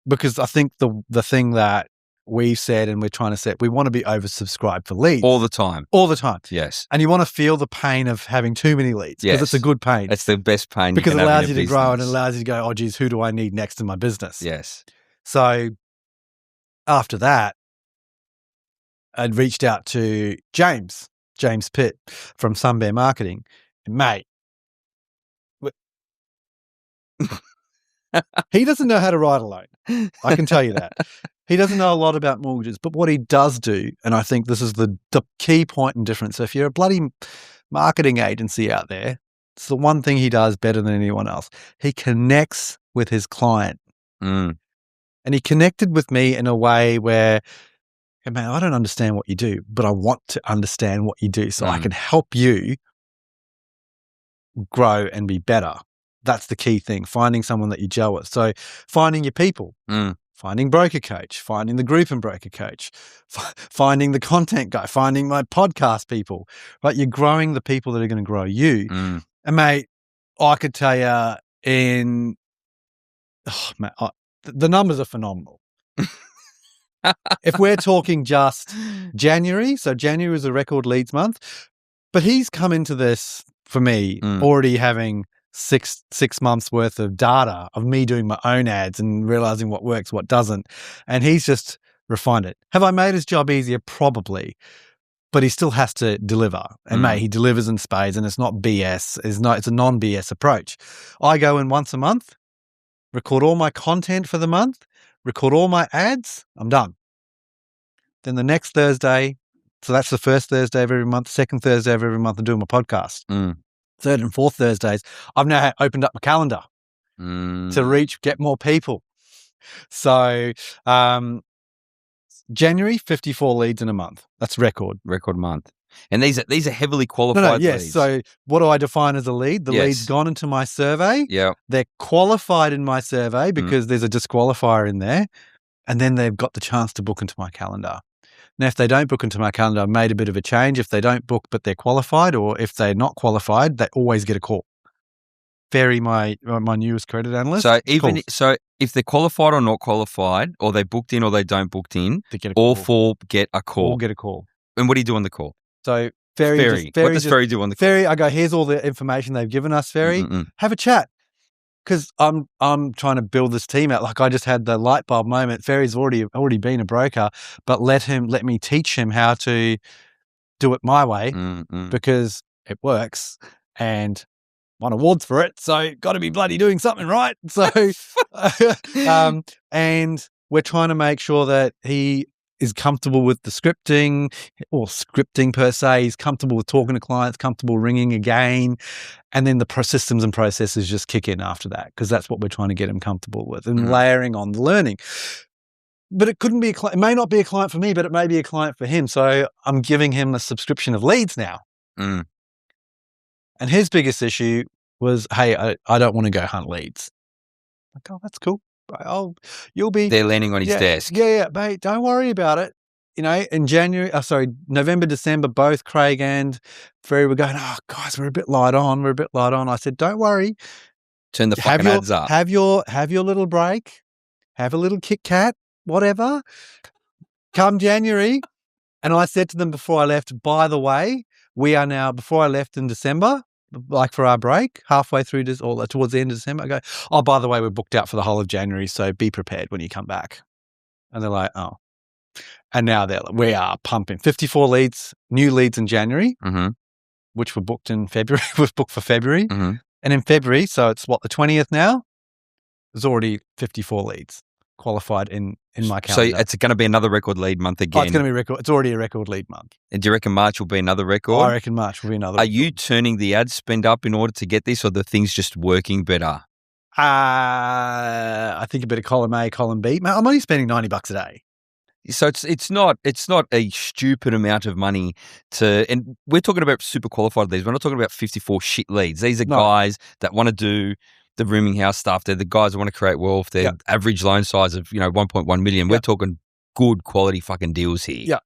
because I think the thing that we've said and we're trying to set, we want to be oversubscribed for leads. All the time. All the time. Yes. And you want to feel the pain of having too many leads because it's a good pain. It's the best pain because you can it allows have in you a to grow and it business. allows you to go, oh, geez, who do I need next in my business? Yes. So after that, I'd reached out to James Pitt from Sunbear Marketing. And mate, he doesn't know how to write a loan. I can tell you that. He doesn't know a lot about mortgages, but what he does do, and I think this is the key point and difference. So if you're a bloody marketing agency out there, it's the one thing he does better than anyone else. He connects with his client. Mm. And he connected with me in a way where, hey, man, I don't understand what you do, but I want to understand what you do so I can help you grow and be better. That's the key thing, finding someone that you gel with. So finding your people, finding broker coach, finding the group and broker coach, finding the content guy, finding my podcast people, right? You're growing the people that are going to grow you. And mate, I could tell you the numbers are phenomenal. If we're talking just January, so January was a record leads month, but he's come into this for me already having six months worth of data of me doing my own ads and realizing what works, what doesn't. And he's just refined it. Have I made his job easier? Probably. But he still has to deliver. And mate, he delivers in spades and it's not BS. It's a non-BS approach. I go in once a month, record all my content for the month, record all my ads, I'm done. Then the next Thursday, so that's the first Thursday of every month, second Thursday of every month, I'm doing my podcast. Third and fourth Thursdays, I've now opened up my calendar to get more people. So January, 54 leads in a month. That's record. Record month. And these are heavily qualified yes. leads. So what do I define as a lead? The lead's gone into my survey. Yeah. They're qualified in my survey because there's a disqualifier in there. And then they've got the chance to book into my calendar. Now, if they don't book into my calendar, I've made a bit of a change. If they don't book but they're qualified, or if they're not qualified, they always get a call. Ferry, my newest credit analyst. So if they're qualified or not qualified, or they booked in or they don't booked in, all four get a call. All get a call. And what do you do on the call? So Ferry, what does Ferry do on the call? Ferry, I go, here's all the information they've given us, Ferry. Have a chat. Because I'm trying to build this team out. Like I just had the light bulb moment. Ferry's already been a broker, but let me teach him how to do it my way because it works and won awards for it. So got to be bloody doing something right. So, and we're trying to make sure that he is comfortable with the scripting per se. He's comfortable with talking to clients, comfortable ringing again. And then the systems and processes just kick in after that because that's what we're trying to get him comfortable with and layering on the learning. But it couldn't be it may not be a client for me, but it may be a client for him. So I'm giving him a subscription of leads now. And his biggest issue was, hey, I don't want to go hunt leads. Like, oh, that's cool. They're landing on his desk. Yeah, mate, don't worry about it. You know, in November, December, both Craig and Ferry were going, oh, guys, we're a bit light on. I said, don't worry. Turn the fucking ads up. Have your little break. Have a little Kit Kat, whatever. Come January. And I said to them before I left, by the way, we are now, before I left in December, like for our break, halfway through this, or towards the end of December, I go, oh, by the way, we're booked out for the whole of January, so be prepared when you come back. And they're like, oh. And now we are pumping 54 leads, new leads in January, which were booked in February. We've booked for February. And in February, so it's the 20th now, there's already 54 leads qualified in my calendar. So it's going to be another record lead month again. Oh, it's going to be record. It's already a record lead month. And do you reckon March will be another record? I reckon March will be another record. Are you turning the ad spend up in order to get this, or the things just working better? I think a bit of column A, column B. I'm only spending $90 a day. So it's not a stupid amount of money and we're talking about super qualified leads. We're not talking about 54 shit leads. These are guys that want to do the rooming house stuff. They're the guys that want to create wealth. Their average loan size of 1.1 million. We're talking good quality fucking deals here. Yeah.